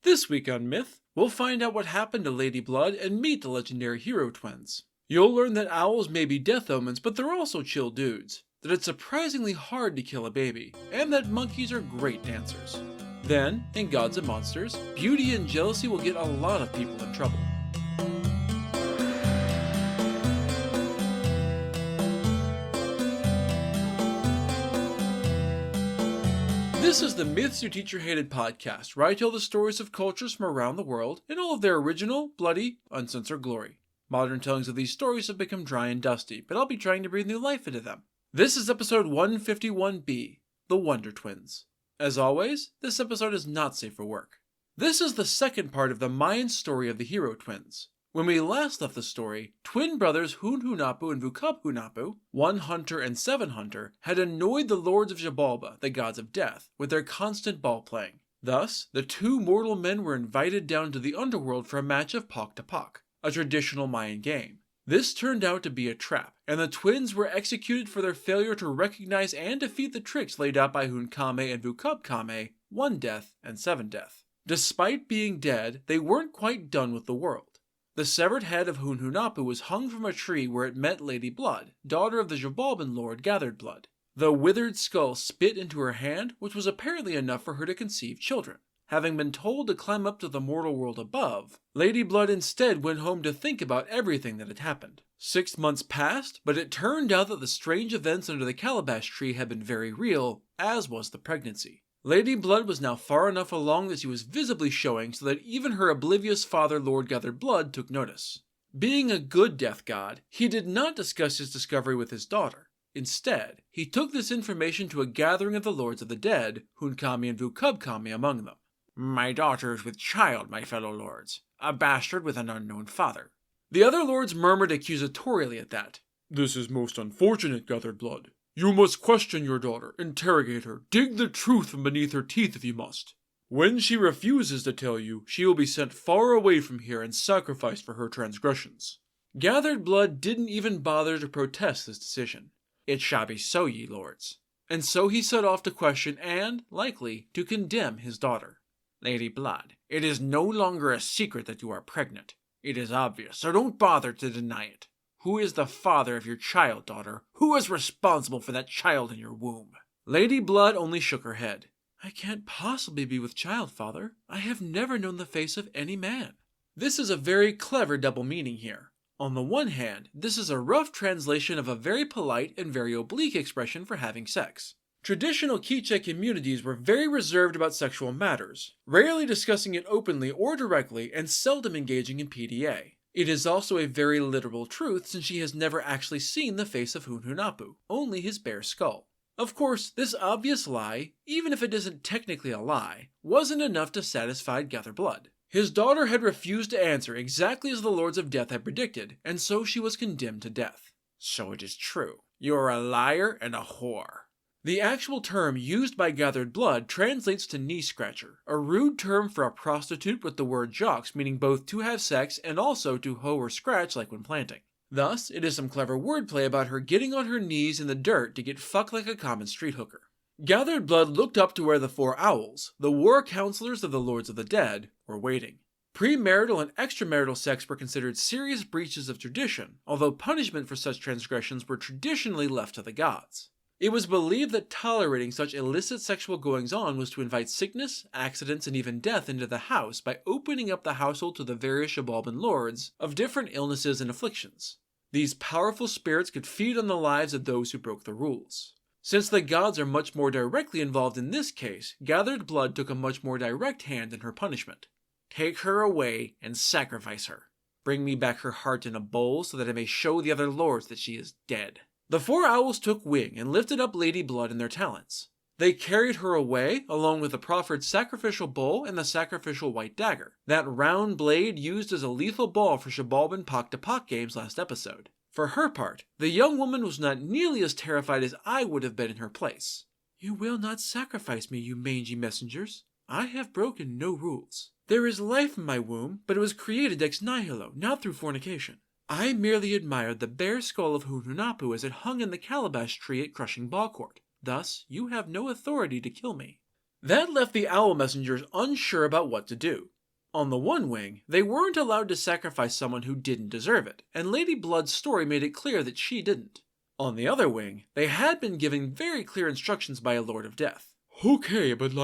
This week on Myth, we'll find out what happened to Lady Blood and meet the legendary hero twins. You'll learn that owls may be death omens, but they're also chill dudes, that it's surprisingly hard to kill a baby, and that monkeys are great dancers. Then, in Gods and Monsters, beauty and jealousy will get a lot of people in trouble. This is the Myths Your Teacher Hated podcast, where I tell the stories of cultures from around the world in all of their original, bloody, uncensored glory. Modern tellings of these stories have become dry and dusty, but I'll be trying to breathe new life into them. This is episode 151b, The Wonder Twins. As always, this episode is not safe for work. This is the second part of the Mayan story of the hero twins. When we last left the story, twin brothers Hunhunapu and Vukabhunapu, one hunter and seven hunter, had annoyed the lords of Xibalba, the gods of death, with their constant ball playing. Thus, the two mortal men were invited down to the underworld for a match of Pak to Pak, a traditional Mayan game. This turned out to be a trap, and the twins were executed for their failure to recognize and defeat the tricks laid out by Hunkame and Vukabkame, one death and seven death. Despite being dead, they weren't quite done with the world. The severed head of Hunhunapu was hung from a tree where it met Lady Blood, daughter of the Xibalban lord Gathered Blood. The withered skull spit into her hand, which was apparently enough for her to conceive children. Having been told to climb up to the mortal world above, Lady Blood instead went home to think about everything that had happened. 6 months passed, but it turned out that the strange events under the calabash tree had been very real, as was the pregnancy. Lady Blood was now far enough along that she was visibly showing so that even her oblivious father Lord Gathered Blood took notice. Being a good death god, he did not discuss his discovery with his daughter. Instead, he took this information to a gathering of the lords of the dead, Hunkame and Vukabkame among them. "My daughter is with child, my fellow lords, a bastard with an unknown father." The other lords murmured accusatorially at that. "This is most unfortunate, Gathered Blood. You must question your daughter, interrogate her, dig the truth from beneath her teeth if you must. When she refuses to tell you, she will be sent far away from here and sacrificed for her transgressions." Gathered Blood didn't even bother to protest this decision. "It shall be so, ye lords." And so he set off to question and, likely, to condemn his daughter. "Lady Blood, it is no longer a secret that you are pregnant. It is obvious, so don't bother to deny it. Who is the father of your child, daughter? Who is responsible for that child in your womb?" Lady Blood only shook her head. "I can't possibly be with child, father. I have never known the face of any man." This is a very clever double meaning here. On the one hand, this is a rough translation of a very polite and very oblique expression for having sex. Traditional Quiche communities were very reserved about sexual matters, rarely discussing it openly or directly, and seldom engaging in PDA. It is also a very literal truth since she has never actually seen the face of Hunhunapu, only his bare skull. Of course, this obvious lie, even if it isn't technically a lie, wasn't enough to satisfy Gathered Blood. His daughter had refused to answer exactly as the Lords of Death had predicted, and so she was condemned to death. "So it is true. You are a liar and a whore." The actual term used by Gathered Blood translates to knee scratcher, a rude term for a prostitute with the word jocks meaning both to have sex and also to hoe or scratch like when planting. Thus, it is some clever wordplay about her getting on her knees in the dirt to get fucked like a common street hooker. Gathered Blood looked up to where the four owls, the war counselors of the Lords of the Dead, were waiting. Premarital and extramarital sex were considered serious breaches of tradition, although punishment for such transgressions were traditionally left to the gods. It was believed that tolerating such illicit sexual goings-on was to invite sickness, accidents, and even death into the house by opening up the household to the various Xibalban lords of different illnesses and afflictions. These powerful spirits could feed on the lives of those who broke the rules. Since the gods are much more directly involved in this case, Gathered Blood took a much more direct hand in her punishment. "Take her away and sacrifice her. Bring me back her heart in a bowl so that I may show the other lords that she is dead." The four owls took wing and lifted up Lady Blood in their talons. They carried her away, along with the proffered sacrificial bowl and the sacrificial white dagger, that round blade used as a lethal ball for Xibalban Pak to Pak games last episode. For her part, the young woman was not nearly as terrified as I would have been in her place. "You will not sacrifice me, you mangy messengers. I have broken no rules. There is life in my womb, but it was created ex nihilo, not through fornication. I merely admired the bare skull of Hunhunapu as it hung in the calabash tree at Crushing Ball Court. Thus, you have no authority to kill me." That left the owl messengers unsure about what to do. On the one wing, they weren't allowed to sacrifice someone who didn't deserve it, and Lady Blood's story made it clear that she didn't. On the other wing, they had been given very clear instructions by a Lord of Death. Okay, but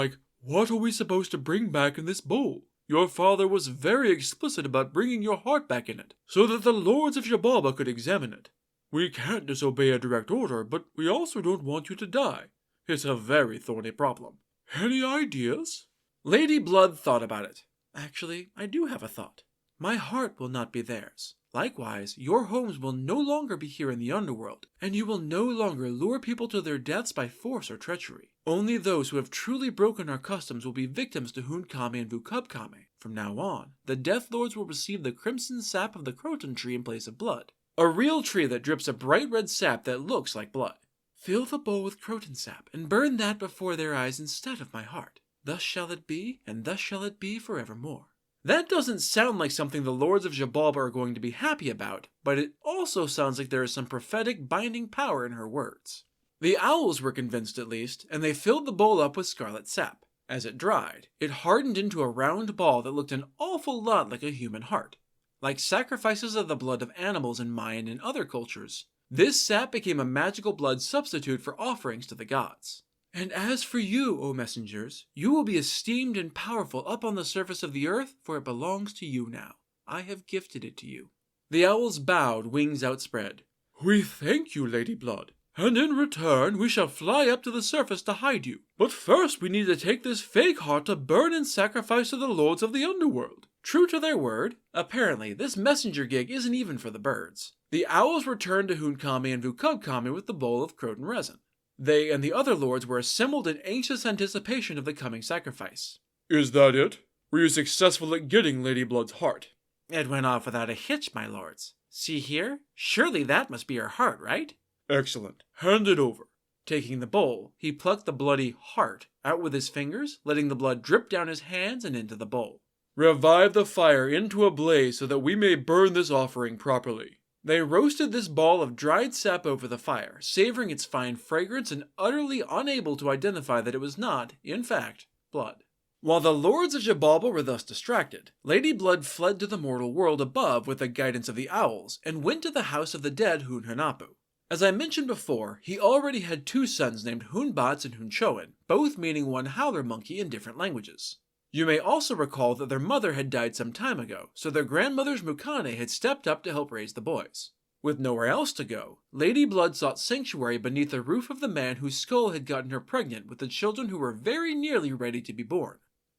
what are we supposed to bring back in this bowl? Your father was very explicit about bringing your heart back in it, so that the Lords of Jabalba could examine it. We can't disobey a direct order, but we also don't want you to die. It's a very thorny problem. Any ideas? Lady Blood thought about it. Actually, I do have a thought. My heart will not be theirs. Likewise, your homes will no longer be here in the underworld, and you will no longer lure people to their deaths by force or treachery. Only those who have truly broken our customs will be victims to Hunkame and Vukubkame. From now on, the Death Lords will receive the crimson sap of the croton tree in place of blood. A real tree that drips a bright red sap that looks like blood. Fill the bowl with croton sap, and burn that before their eyes instead of my heart. Thus shall it be, and thus shall it be forevermore. That doesn't sound like something the Lords of Jabalba are going to be happy about, but it also sounds like there is some prophetic binding power in her words. The owls were convinced at least, and they filled the bowl up with scarlet sap. As it dried, it hardened into a round ball that looked an awful lot like a human heart. Like sacrifices of the blood of animals in Mayan and other cultures, this sap became a magical blood substitute for offerings to the gods. And as for you, O messengers, you will be esteemed and powerful up on the surface of the earth, for it belongs to you now. I have gifted it to you. The owls bowed, wings outspread. We thank you, Lady Blood, and in return we shall fly up to the surface to hide you. But first we need to take this fake heart to burn and sacrifice to the lords of the underworld. True to their word, apparently this messenger gig isn't even for the birds. The owls returned to Hunkame and Vukubkame with the bowl of croton resin. They and the other lords were assembled in anxious anticipation of the coming sacrifice. Is that it? Were you successful at getting Lady Blood's heart? It went off without a hitch, my lords. See here? Surely that must be her heart, right? Excellent. Hand it over. Taking the bowl, he plucked the bloody heart out with his fingers, letting the blood drip down his hands and into the bowl. Revive the fire into a blaze so that we may burn this offering properly. They roasted this ball of dried sap over the fire, savoring its fine fragrance and utterly unable to identify that it was not, in fact, blood. While the Lords of Jabalba were thus distracted, Lady Blood fled to the mortal world above with the guidance of the owls and went to the house of the dead Hunhunapu. As I mentioned before, he already had two sons named Hunbats and Hunchoan, both meaning one howler monkey in different languages. You may also recall that their mother had died some time ago, so their grandmother's Mukane had stepped up to help raise the boys. With nowhere else to go, Lady Blood sought sanctuary beneath the roof of the man whose skull had gotten her pregnant with the children who were very nearly ready to be born.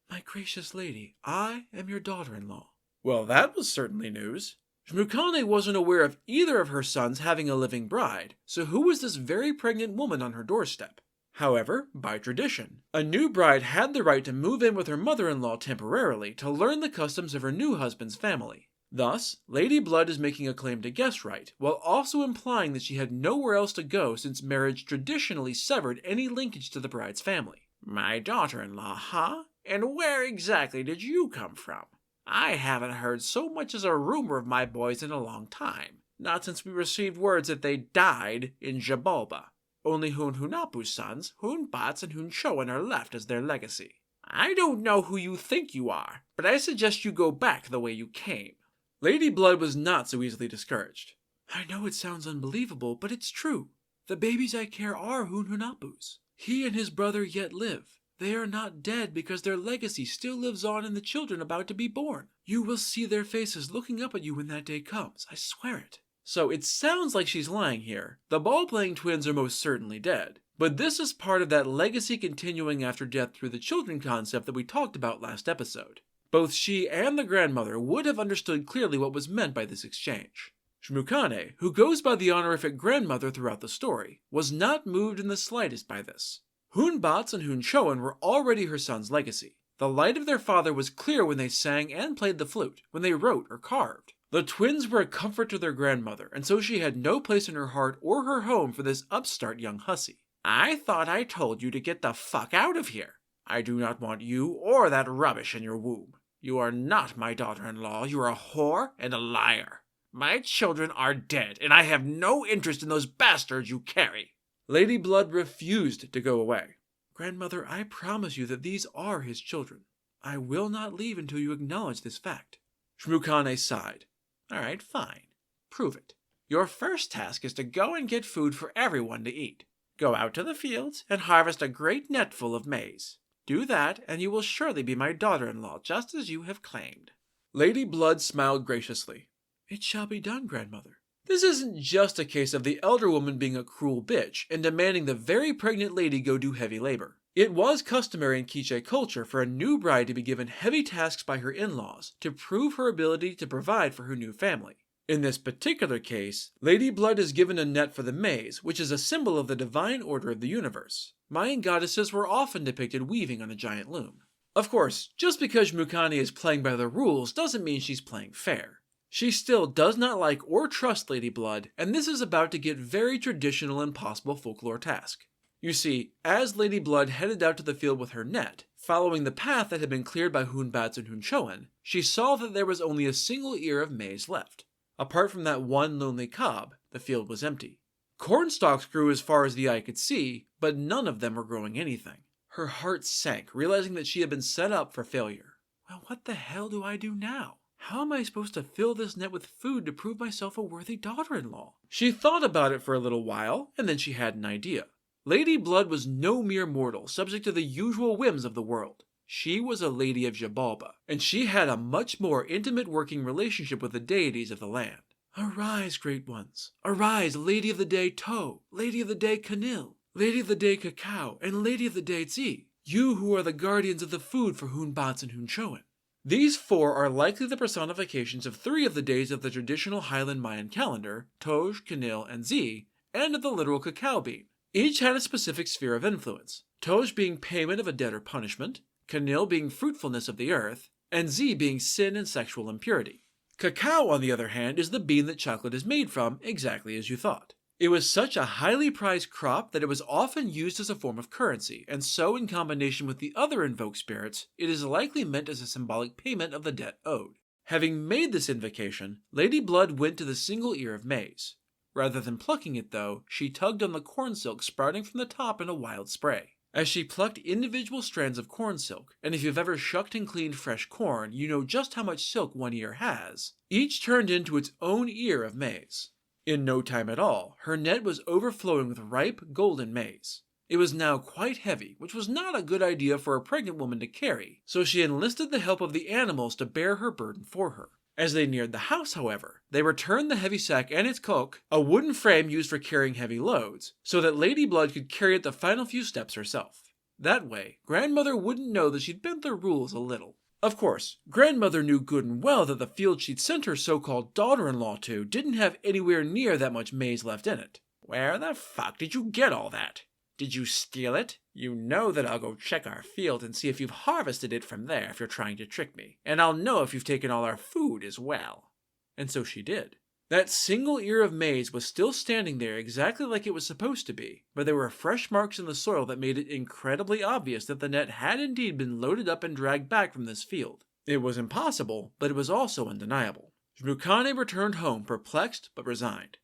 My gracious lady, I am your daughter-in-law. Well, that was certainly news. Mukane wasn't aware of either of her sons having a living bride, so who was this very pregnant woman on her doorstep? However, by tradition, a new bride had the right to move in with her mother-in-law temporarily to learn the customs of her new husband's family. Thus, Lady Blood is making a claim to guest right, while also implying that she had nowhere else to go since marriage traditionally severed any linkage to the bride's family. My daughter-in-law, huh? And where exactly did you come from? I haven't heard so much as a rumor of my boys in a long time, not since we received words that they died in Jabalba. Only Hunhunapu's sons, Hunbats and Hunchoan are left as their legacy. I don't know who you think you are, but I suggest you go back the way you came. Lady Blood was not so easily discouraged. I know it sounds unbelievable, but it's true. The babies I care are Hunhunapu's. He and his brother yet live. They are not dead because their legacy still lives on in the children about to be born. You will see their faces looking up at you when that day comes, I swear it. So it sounds like she's lying here. The ball-playing twins are most certainly dead. But this is part of that legacy continuing after death through the children concept that we talked about last episode. Both she and the grandmother would have understood clearly what was meant by this exchange. Shmukane, who goes by the honorific grandmother throughout the story, was not moved in the slightest by this. Hunbats and Hunchoan were already her son's legacy. The light of their father was clear when they sang and played the flute, when they wrote or carved. The twins were a comfort to their grandmother, and so she had no place in her heart or her home for this upstart young hussy. I thought I told you to get the fuck out of here. I do not want you or that rubbish in your womb. You are not my daughter-in-law. You are a whore and a liar. My children are dead, and I have no interest in those bastards you carry. Lady Blood refused to go away. Grandmother, I promise you that these are his children. I will not leave until you acknowledge this fact. Shmukane sighed. All right, fine. Prove it. Your first task is to go and get food for everyone to eat. Go out to the fields and harvest a great netful of maize. Do that, and you will surely be my daughter-in-law, just as you have claimed. Lady Blood smiled graciously. It shall be done, grandmother. This isn't just a case of the elder woman being a cruel bitch and demanding the very pregnant lady go do heavy labor. It was customary in Quiche culture for a new bride to be given heavy tasks by her in-laws to prove her ability to provide for her new family. In this particular case, Lady Blood is given a net for the maize, which is a symbol of the divine order of the universe. Mayan goddesses were often depicted weaving on a giant loom. Of course, just because Shmukane is playing by the rules doesn't mean she's playing fair. She still does not like or trust Lady Blood, and this is about to get very traditional and possible folklore task. You see, as Lady Blood headed out to the field with her net, following the path that had been cleared by Hunbatz and Hunchoan, she saw that there was only a single ear of maize left. Apart from that one lonely cob, the field was empty. Corn stalks grew as far as the eye could see, but none of them were growing anything. Her heart sank, realizing that she had been set up for failure. Well, what the hell do I do now? How am I supposed to fill this net with food to prove myself a worthy daughter-in-law? She thought about it for a little while, and then she had an idea. Lady Blood was no mere mortal, subject to the usual whims of the world. She was a lady of Jabalba, and she had a much more intimate working relationship with the deities of the land. Arise, great ones. Arise, Lady of the Day To, Lady of the Day Canil, Lady of the Day Cacao, and Lady of the Day Tzi, you who are the guardians of the food for Hunbatz and Hunchoan. These four are likely the personifications of three of the days of the traditional Highland Mayan calendar, Toj, Canil, and Tzi, and of the literal cacao bean. Each had a specific sphere of influence, Toj being payment of a debt or punishment, Canil being fruitfulness of the earth, and Tzi being sin and sexual impurity. Cacao, on the other hand, is the bean that chocolate is made from, exactly as you thought. It was such a highly prized crop that it was often used as a form of currency, and so in combination with the other invoked spirits, it is likely meant as a symbolic payment of the debt owed. Having made this invocation, Lady Blood went to the single ear of maize. Rather than plucking it, though, she tugged on the corn silk sprouting from the top in a wild spray. As she plucked individual strands of corn silk, and if you've ever shucked and cleaned fresh corn, you know just how much silk one ear has, each turned into its own ear of maize. In no time at all, her net was overflowing with ripe, golden maize. It was now quite heavy, which was not a good idea for a pregnant woman to carry, so she enlisted the help of the animals to bear her burden for her. As they neared the house, however, they returned the heavy sack and its coke, a wooden frame used for carrying heavy loads, so that Lady Blood could carry it the final few steps herself. That way, Grandmother wouldn't know that she'd bent the rules a little. Of course, Grandmother knew good and well that the field she'd sent her so-called daughter-in-law to didn't have anywhere near that much maize left in it. Where the fuck did you get all that? Did you steal it? You know that I'll go check our field and see if you've harvested it from there if you're trying to trick me. And I'll know if you've taken all our food as well. And so she did. That single ear of maize was still standing there exactly like it was supposed to be, but there were fresh marks in the soil that made it incredibly obvious that the net had indeed been loaded up and dragged back from this field. It was impossible, but it was also undeniable. Shmukane returned home perplexed but resigned.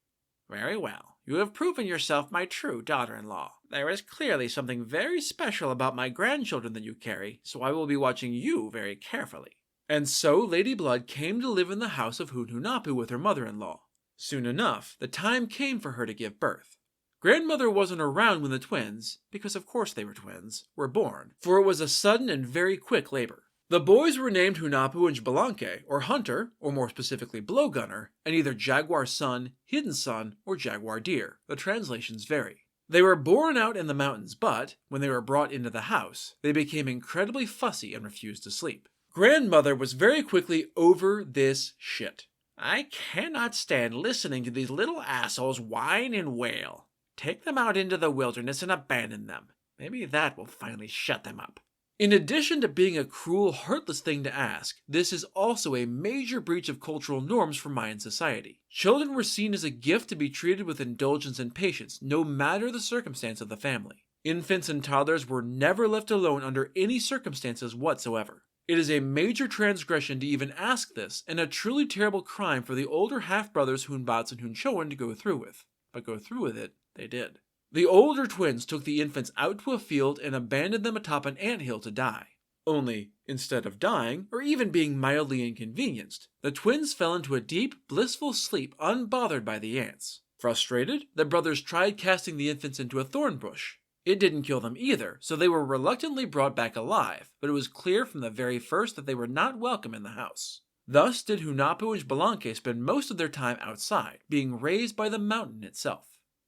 Very well. You have proven yourself my true daughter-in-law. There is clearly something very special about my grandchildren that you carry, so I will be watching you very carefully. And so Lady Blood came to live in the house of Hunhunapu with her mother-in-law. Soon enough, the time came for her to give birth. Grandmother wasn't around when the twins, because of course they were twins, were born, for it was a sudden and very quick labor. The boys were named Hunapu and Jbalanque, or Hunter, or more specifically Blowgunner, and either Jaguar Sun, Hidden Sun, or Jaguar Deer. The translations vary. They were born out in the mountains, but, when they were brought into the house, they became incredibly fussy and refused to sleep. Grandmother was very quickly over this shit. I cannot stand listening to these little assholes whine and wail. Take them out into the wilderness and abandon them. Maybe that will finally shut them up. In addition to being a cruel, heartless thing to ask, this is also a major breach of cultural norms for Mayan society. Children were seen as a gift to be treated with indulgence and patience, no matter the circumstance of the family. Infants and toddlers were never left alone under any circumstances whatsoever. It is a major transgression to even ask this, and a truly terrible crime for the older half-brothers Hunbatz and Hunchoan to go through with. But go through with it, they did. The older twins took the infants out to a field and abandoned them atop an anthill to die. Only, instead of dying, or even being mildly inconvenienced, the twins fell into a deep, blissful sleep unbothered by the ants. Frustrated, the brothers tried casting the infants into a thorn bush. It didn't kill them either, so they were reluctantly brought back alive, but it was clear from the very first that they were not welcome in the house. Thus did Hunahpu and Xbalanque spend most of their time outside, being raised by the mountain itself.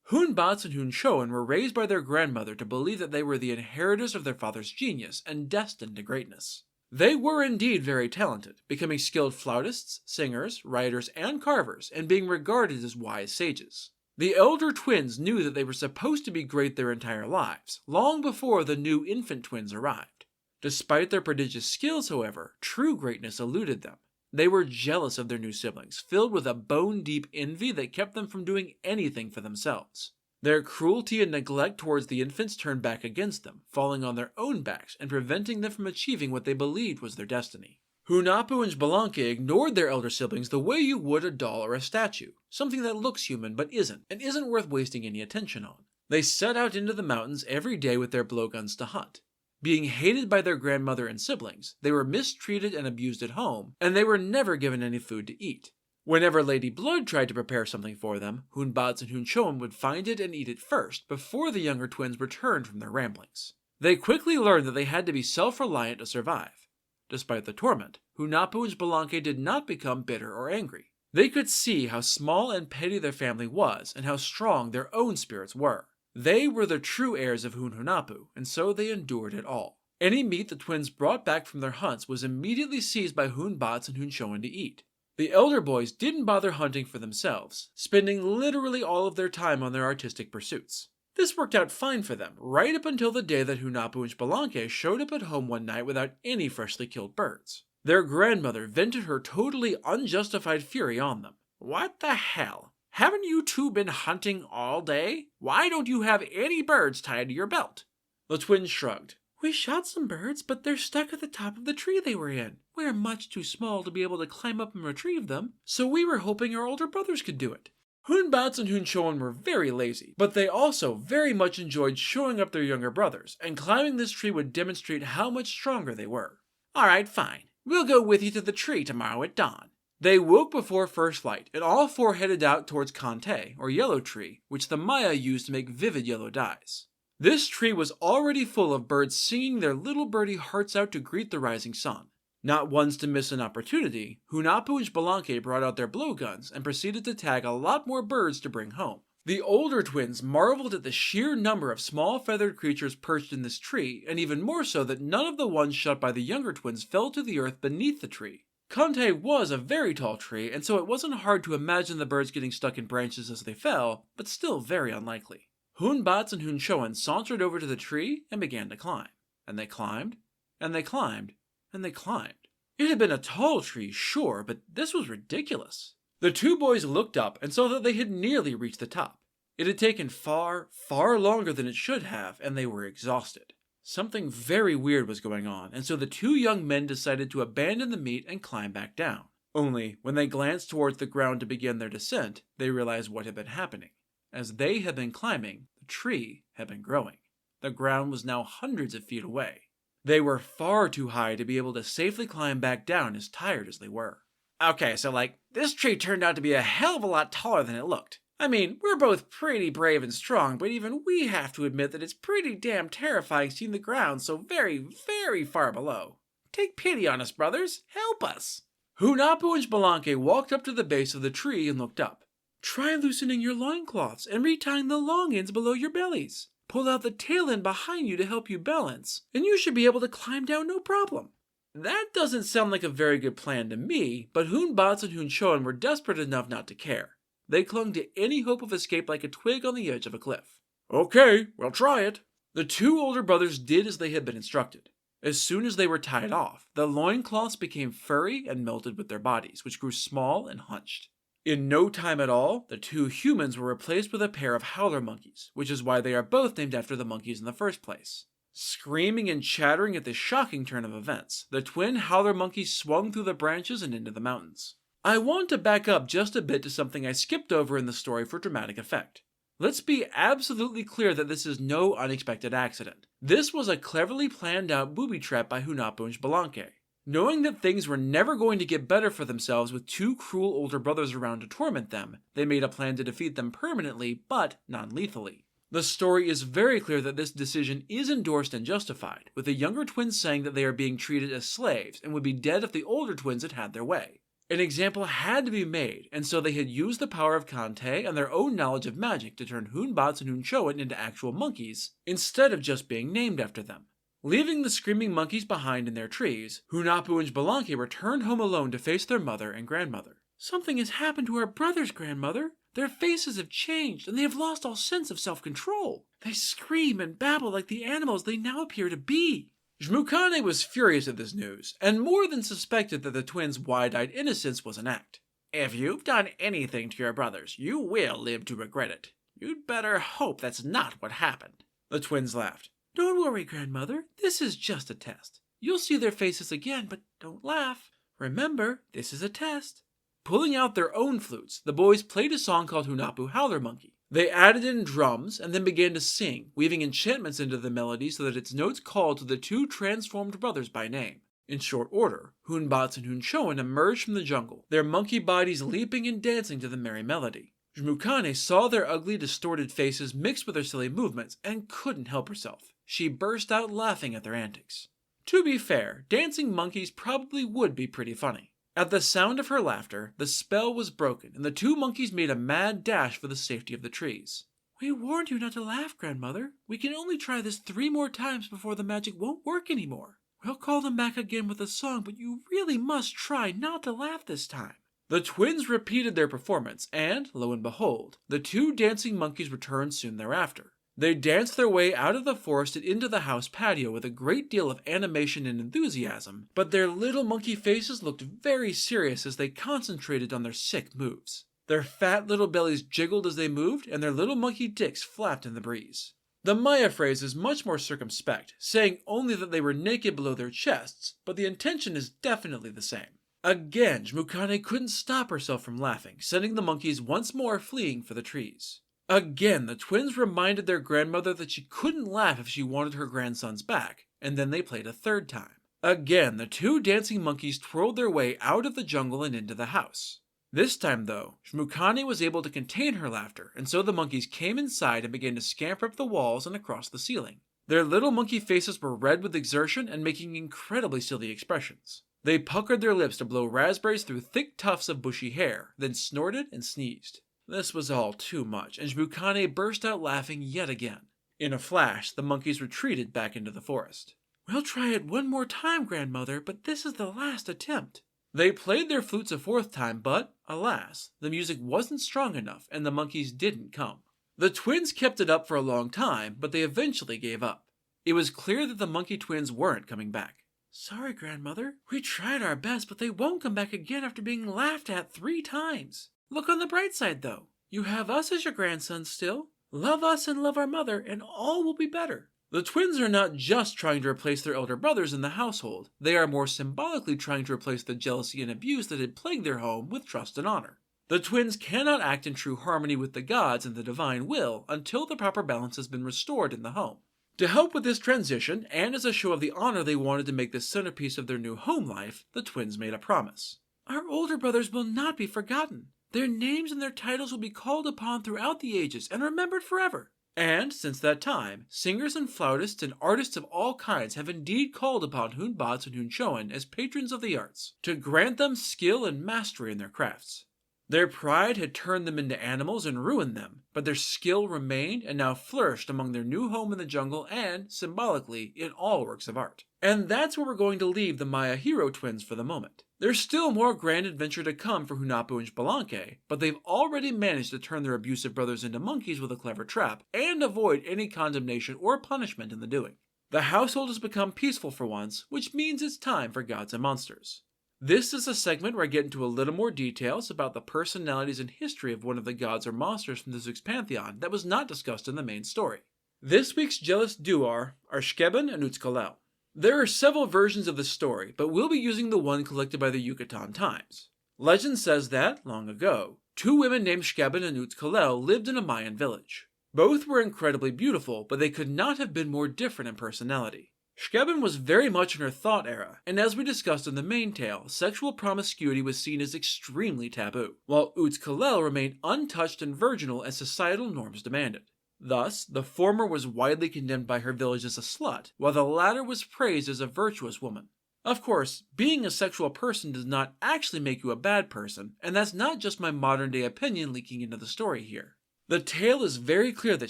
Hunbats and Hunchoan were raised by their grandmother to believe that they were the inheritors of their father's genius and destined to greatness. They were indeed very talented, becoming skilled flautists, singers, writers, and carvers, and being regarded as wise sages. The elder twins knew that they were supposed to be great their entire lives, long before the new infant twins arrived. Despite their prodigious skills, however, true greatness eluded them. They were jealous of their new siblings, filled with a bone-deep envy that kept them from doing anything for themselves. Their cruelty and neglect towards the infants turned back against them, falling on their own backs and preventing them from achieving what they believed was their destiny. Hunahpu and Xbalanque ignored their elder siblings the way you would a doll or a statue, something that looks human but isn't, and isn't worth wasting any attention on. They set out into the mountains every day with their blowguns to hunt. Being hated by their grandmother and siblings, they were mistreated and abused at home, and they were never given any food to eat. Whenever Lady Blood tried to prepare something for them, Hunbats and Hunchoan would find it and eat it first, before the younger twins returned from their ramblings. They quickly learned that they had to be self-reliant to survive. Despite the torment, Hunahpu and Xbalanque did not become bitter or angry. They could see how small and petty their family was, and how strong their own spirits were. They were the true heirs of Hunahpu, and so they endured it all. Any meat the twins brought back from their hunts was immediately seized by Hunbats and Hunchoan to eat. The elder boys didn't bother hunting for themselves, spending literally all of their time on their artistic pursuits. This worked out fine for them, right up until the day that Hunahpu and Xbalanque showed up at home one night without any freshly killed birds. Their grandmother vented her totally unjustified fury on them. "What the hell? Haven't you two been hunting all day? Why don't you have any birds tied to your belt?" The twins shrugged. "We shot some birds, but they're stuck at the top of the tree they were in. We're much too small to be able to climb up and retrieve them, so we were hoping our older brothers could do it." Hunbats and Hunchoan were very lazy, but they also very much enjoyed showing up their younger brothers, and climbing this tree would demonstrate how much stronger they were. "Alright, fine. We'll go with you to the tree tomorrow at dawn." They woke before first light, and all four headed out towards Kante, or yellow tree, which the Maya used to make vivid yellow dyes. This tree was already full of birds singing their little birdie hearts out to greet the rising sun. Not once to miss an opportunity, Hunahpu and Xbalanque brought out their blowguns and proceeded to tag a lot more birds to bring home. The older twins marveled at the sheer number of small feathered creatures perched in this tree, and even more so that none of the ones shot by the younger twins fell to the earth beneath the tree. Kante was a very tall tree, and so it wasn't hard to imagine the birds getting stuck in branches as they fell, but still very unlikely. Hunbats and Hunchoan sauntered over to the tree and began to climb. And they climbed, and they climbed, and they climbed. It had been a tall tree, sure, but this was ridiculous. The two boys looked up and saw that they had nearly reached the top. It had taken far, far longer than it should have, and they were exhausted. Something very weird was going on, and so the two young men decided to abandon the meat and climb back down. Only, when they glanced towards the ground to begin their descent, they realized what had been happening. As they had been climbing, the tree had been growing. The ground was now hundreds of feet away. They were far too high to be able to safely climb back down, as tired as they were. "Okay, so this tree turned out to be a hell of a lot taller than it looked. I mean, we're both pretty brave and strong, but even we have to admit that it's pretty damn terrifying seeing the ground so very, very far below. Take pity on us, brothers. Help us." Hunahpu and Xbalanque walked up to the base of the tree and looked up. "Try loosening your loincloths and retying the long ends below your bellies. Pull out the tail end behind you to help you balance, and you should be able to climb down no problem." That doesn't sound like a very good plan to me, but Hunbats and Hunchoan were desperate enough not to care. They clung to any hope of escape like a twig on the edge of a cliff. "Okay, we'll try it." The two older brothers did as they had been instructed. As soon as they were tied off, the loincloths became furry and melted with their bodies, which grew small and hunched. In no time at all, the two humans were replaced with a pair of howler monkeys, which is why they are both named after the monkeys in the first place. Screaming and chattering at this shocking turn of events, the twin howler monkeys swung through the branches and into the mountains. I want to back up just a bit to something I skipped over in the story for dramatic effect. Let's be absolutely clear that this is no unexpected accident. This was a cleverly planned out booby trap by Hunahpu and Xbalanque. Knowing that things were never going to get better for themselves with two cruel older brothers around to torment them, they made a plan to defeat them permanently, but non-lethally. The story is very clear that this decision is endorsed and justified, with the younger twins saying that they are being treated as slaves and would be dead if the older twins had had their way. An example had to be made, and so they had used the power of Kante and their own knowledge of magic to turn Hunbats and Hunchoan into actual monkeys, instead of just being named after them. Leaving the screaming monkeys behind in their trees, Hunahpu and Xbalanque returned home alone to face their mother and grandmother. "Something has happened to our brothers, grandmother. Their faces have changed, and they have lost all sense of self-control. They scream and babble like the animals they now appear to be." Xmucane was furious at this news, and more than suspected that the twins' wide-eyed innocence was an act. "If you've done anything to your brothers, you will live to regret it. You'd better hope that's not what happened." The twins laughed. "Don't worry, grandmother. This is just a test. You'll see their faces again, but don't laugh. Remember, this is a test." Pulling out their own flutes, the boys played a song called Hunahpu Howler Monkey. They added in drums and then began to sing, weaving enchantments into the melody so that its notes called to the two transformed brothers by name. In short order, Hunbats and Hunchoan emerged from the jungle, their monkey bodies leaping and dancing to the merry melody. Xmucane saw their ugly, distorted faces mixed with their silly movements and couldn't help herself. She burst out laughing at their antics. To be fair, dancing monkeys probably would be pretty funny. At the sound of her laughter, the spell was broken, and the two monkeys made a mad dash for the safety of the trees. "We warned you not to laugh, grandmother. We can only try this 3 more times before the magic won't work anymore. We'll call them back again with a song, but you really must try not to laugh this time." The twins repeated their performance, and, lo and behold, the two dancing monkeys returned soon thereafter. They danced their way out of the forest and into the house patio with a great deal of animation and enthusiasm, but their little monkey faces looked very serious as they concentrated on their sick moves. Their fat little bellies jiggled as they moved, and their little monkey dicks flapped in the breeze. The Maya phrase is much more circumspect, saying only that they were naked below their chests, but the intention is definitely the same. Again, Xmucane couldn't stop herself from laughing, sending the monkeys once more fleeing for the trees. Again, the twins reminded their grandmother that she couldn't laugh if she wanted her grandsons back, and then they played a third time. Again, the two dancing monkeys twirled their way out of the jungle and into the house. This time, though, Xmucane was able to contain her laughter, and so the monkeys came inside and began to scamper up the walls and across the ceiling. Their little monkey faces were red with exertion and making incredibly silly expressions. They puckered their lips to blow raspberries through thick tufts of bushy hair, then snorted and sneezed. This was all too much, and Xmucane burst out laughing yet again. In a flash, the monkeys retreated back into the forest. "We'll try it one more time, grandmother, but this is the last attempt." They played their flutes a 4th time, but, alas, the music wasn't strong enough, and the monkeys didn't come. The twins kept it up for a long time, but they eventually gave up. It was clear that the monkey twins weren't coming back. "Sorry, grandmother. We tried our best, but they won't come back again after being laughed at 3 times. Look on the bright side, though. You have us as your grandsons still. Love us and love our mother, and all will be better." The twins are not just trying to replace their elder brothers in the household. They are more symbolically trying to replace the jealousy and abuse that had plagued their home with trust and honor. The twins cannot act in true harmony with the gods and the divine will until the proper balance has been restored in the home. To help with this transition, and as a show of the honor they wanted to make the centerpiece of their new home life, the twins made a promise. "Our older brothers will not be forgotten. Their names and their titles will be called upon throughout the ages and remembered forever." And, since that time, singers and flautists and artists of all kinds have indeed called upon Hunbats and Hunchoan as patrons of the arts, to grant them skill and mastery in their crafts. Their pride had turned them into animals and ruined them, but their skill remained and now flourished among their new home in the jungle and, symbolically, in all works of art. And that's where we're going to leave the Maya hero twins for the moment. There's still more grand adventure to come for Hunahpu and Xbalanque, but they've already managed to turn their abusive brothers into monkeys with a clever trap, and avoid any condemnation or punishment in the doing. The household has become peaceful for once, which means it's time for Gods and Monsters. This is a segment where I get into a little more details about the personalities and history of one of the gods or monsters from the Zeux's pantheon that was not discussed in the main story. This week's jealous duo are Shkeben and Utzkalel. There are several versions of this story, but we'll be using the one collected by the Yucatan Times. Legend says that, long ago, 2 women named Shkeben and Utzkalel lived in a Mayan village. Both were incredibly beautiful, but they could not have been more different in personality. Shkeben was very much in her thought era, and as we discussed in the main tale, sexual promiscuity was seen as extremely taboo, while Utz-Kalel remained untouched and virginal as societal norms demanded. Thus, the former was widely condemned by her village as a slut, while the latter was praised as a virtuous woman. Of course, being a sexual person does not actually make you a bad person, and that's not just my modern-day opinion leaking into the story here. The tale is very clear that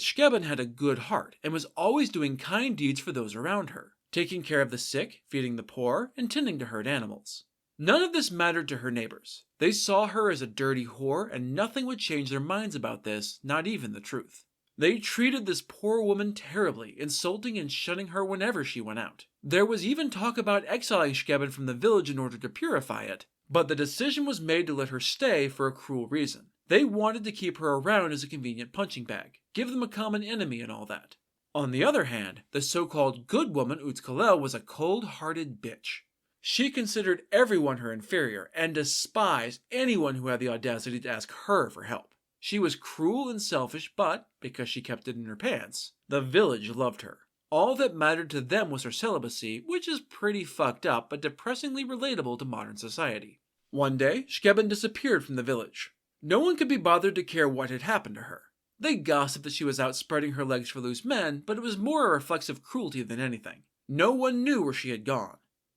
Shkeben had a good heart and was always doing kind deeds for those around her, taking care of the sick, feeding the poor, and tending to herd animals. None of this mattered to her neighbors. They saw her as a dirty whore, and nothing would change their minds about this, not even the truth. They treated this poor woman terribly, insulting and shunning her whenever she went out. There was even talk about exiling Shkeben from the village in order to purify it, but the decision was made to let her stay for a cruel reason. They wanted to keep her around as a convenient punching bag, give them a common enemy and all that. On the other hand, the so-called good woman Utz-Kalel was a cold-hearted bitch. She considered everyone her inferior and despised anyone who had the audacity to ask her for help. She was cruel and selfish, but, because she kept it in her pants, the village loved her. All that mattered to them was her celibacy, which is pretty fucked up but depressingly relatable to modern society. One day, Shkeben disappeared from the village. No one could be bothered to care what had happened to her. They gossiped that she was out spreading her legs for loose men, but it was more a reflexive cruelty than anything. No one knew where she had gone.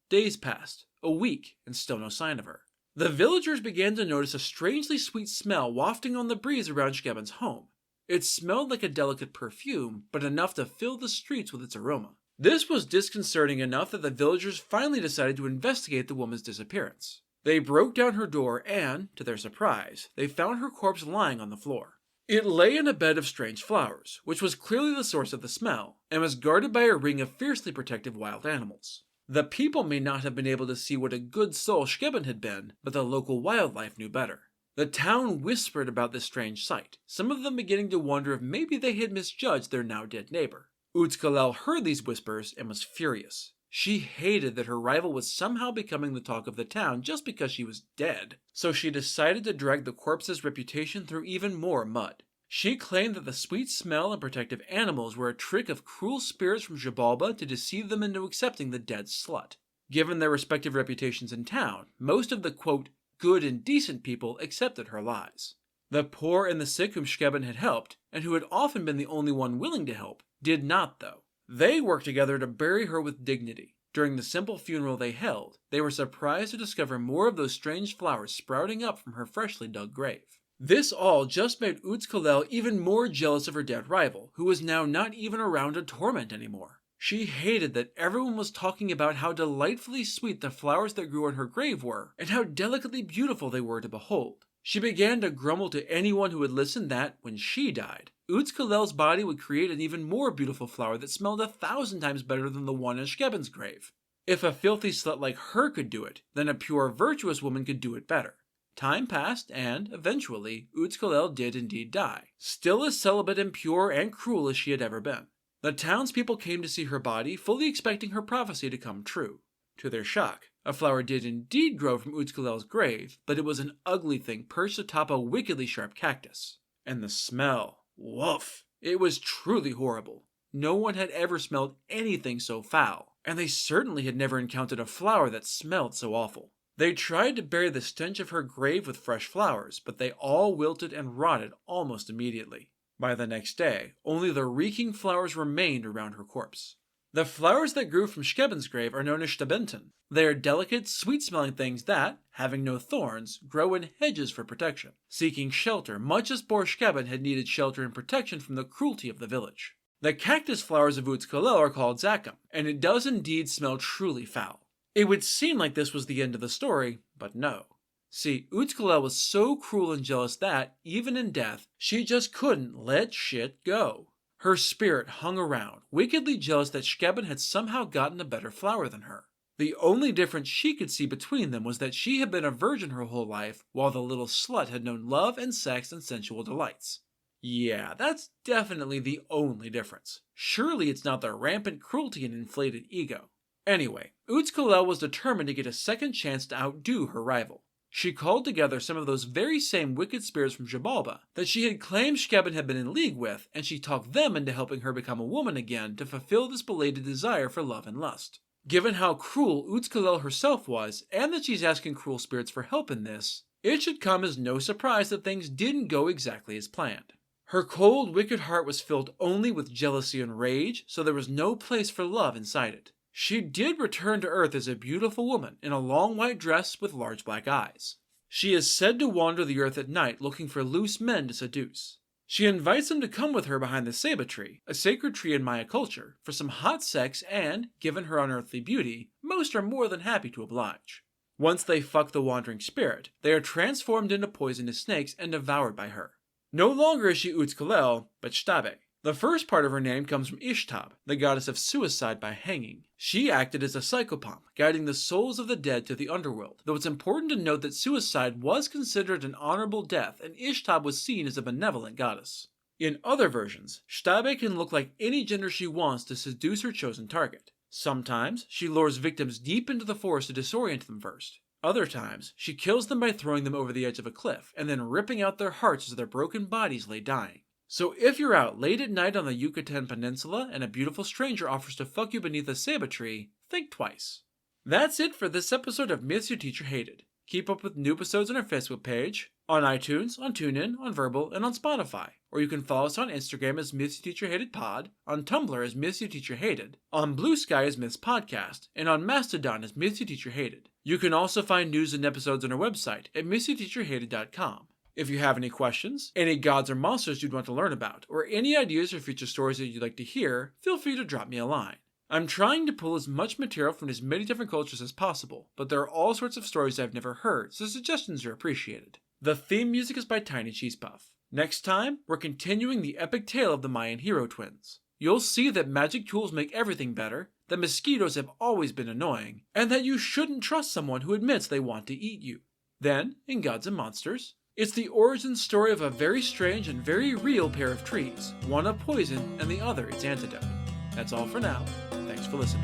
Days passed, a week, and still no sign of her. The villagers began to notice a strangely sweet smell wafting on the breeze around Shkeben's home. It smelled like a delicate perfume, but enough to fill the streets with its aroma. This was disconcerting enough that the villagers finally decided to investigate the woman's disappearance. They broke down her door and, to their surprise, they found her corpse lying on the floor. It lay in a bed of strange flowers, which was clearly the source of the smell, and was guarded by a ring of fiercely protective wild animals. The people may not have been able to see what a good soul Shkeben had been, but the local wildlife knew better. The town whispered about this strange sight, some of them beginning to wonder if maybe they had misjudged their now dead neighbor. Utz-Kalel heard these whispers and was furious. She hated that her rival was somehow becoming the talk of the town just because she was dead, so she decided to drag the corpse's reputation through even more mud. She claimed that the sweet smell and protective animals were a trick of cruel spirits from Xibalba to deceive them into accepting the dead slut. Given their respective reputations in town, most of the, quote, good and decent people accepted her lies. The poor and the sick whom Shkeben had helped, and who had often been the only one willing to help, did not though. They worked together to bury her with dignity. During the simple funeral they held, they were surprised to discover more of those strange flowers sprouting up from her freshly dug grave. This all just made Utz-Kalel even more jealous of her dead rival, who was now not even around to torment anymore. She hated that everyone was talking about how delightfully sweet the flowers that grew on her grave were, and how delicately beautiful they were to behold. She began to grumble to anyone who would listen that, when she died, Utz-Kalel's body would create an even more beautiful flower that smelled 1,000 times better than the one in Shkeben's grave. If a filthy slut like her could do it, then a pure virtuous woman could do it better. Time passed, and, eventually, Utz-Kalel did indeed die, still as celibate and pure and cruel as she had ever been. The townspeople came to see her body, fully expecting her prophecy to come true. To their shock, a flower did indeed grow from Utz-Kalel's grave, but it was an ugly thing perched atop a wickedly sharp cactus. And the smell, woof! It was truly horrible. No one had ever smelled anything so foul, and they certainly had never encountered a flower that smelled so awful. They tried to bury the stench of her grave with fresh flowers, but they all wilted and rotted almost immediately. By the next day, only the reeking flowers remained around her corpse. The flowers that grew from Shkeben's grave are known as Stabenten. They are delicate, sweet-smelling things that, having no thorns, grow in hedges for protection, seeking shelter much as poor Shkeben had needed shelter and protection from the cruelty of the village. The cactus flowers of Utz-Kalel are called Zakum, and it does indeed smell truly foul. It would seem like this was the end of the story, but no. See, Utz-Kalel was so cruel and jealous that, even in death, she just couldn't let shit go. Her spirit hung around, wickedly jealous that Shkeben had somehow gotten a better flower than her. The only difference she could see between them was that she had been a virgin her whole life, while the little slut had known love and sex and sensual delights. Yeah, that's definitely the only difference. Surely it's not the rampant cruelty and inflated ego. Anyway, Utz-Kalel was determined to get a second chance to outdo her rival. she called together some of those very same wicked spirits from Xibalba that she had claimed Shkebin had been in league with, and she talked them into helping her become a woman again to fulfill this belated desire for love and lust. Given how cruel Utzkalel herself was, and that she's asking cruel spirits for help in this, it should come as no surprise that things didn't go exactly as planned. Her cold, wicked heart was filled only with jealousy and rage, so there was no place for love inside it. She did return to Earth as a beautiful woman in a long white dress with large black eyes. She is said to wander the Earth at night looking for loose men to seduce. She invites them to come with her behind the Seba tree, a sacred tree in Maya culture, for some hot sex and, given her unearthly beauty, most are more than happy to oblige. Once they fuck the wandering spirit, they are transformed into poisonous snakes and devoured by her. No longer is she Utzkalel, but Shtabe. The first part of her name comes from Ishtab, the goddess of suicide by hanging. She acted as a psychopomp, guiding the souls of the dead to the underworld, though it's important to note that suicide was considered an honorable death and Ishtab was seen as a benevolent goddess. In other versions, Shtabe can look like any gender she wants to seduce her chosen target. Sometimes, she lures victims deep into the forest to disorient them first. Other times, she kills them by throwing them over the edge of a cliff and then ripping out their hearts as their broken bodies lay dying. So if you're out late at night on the Yucatan Peninsula and a beautiful stranger offers to fuck you beneath a ceiba tree, think twice. That's it for this episode of Myths Your Teacher Hated. Keep up with new episodes on our Facebook page, on iTunes, on TuneIn, on Verbal, and on Spotify. Or you can follow us on Instagram as Myths Your Teacher Hated Pod, on Tumblr as Myths Your Teacher Hated, on Blue Sky as Myths Podcast, and on Mastodon as Myths Your Teacher Hated. You can also find news and episodes on our website at mythsyourteacherhated.com. If you have any questions, any gods or monsters you'd want to learn about, or any ideas for future stories that you'd like to hear, feel free to drop me a line. I'm trying to pull as much material from as many different cultures as possible, but there are all sorts of stories I've never heard, so suggestions are appreciated. The theme music is by Tiny Cheese Puff. Next time, we're continuing the epic tale of the Mayan hero twins. You'll see that magic tools make everything better, that mosquitoes have always been annoying, and that you shouldn't trust someone who admits they want to eat you. Then, in Gods and Monsters, it's the origin story of a very strange and very real pair of trees, one a poison and the other its antidote. That's all for now. Thanks for listening.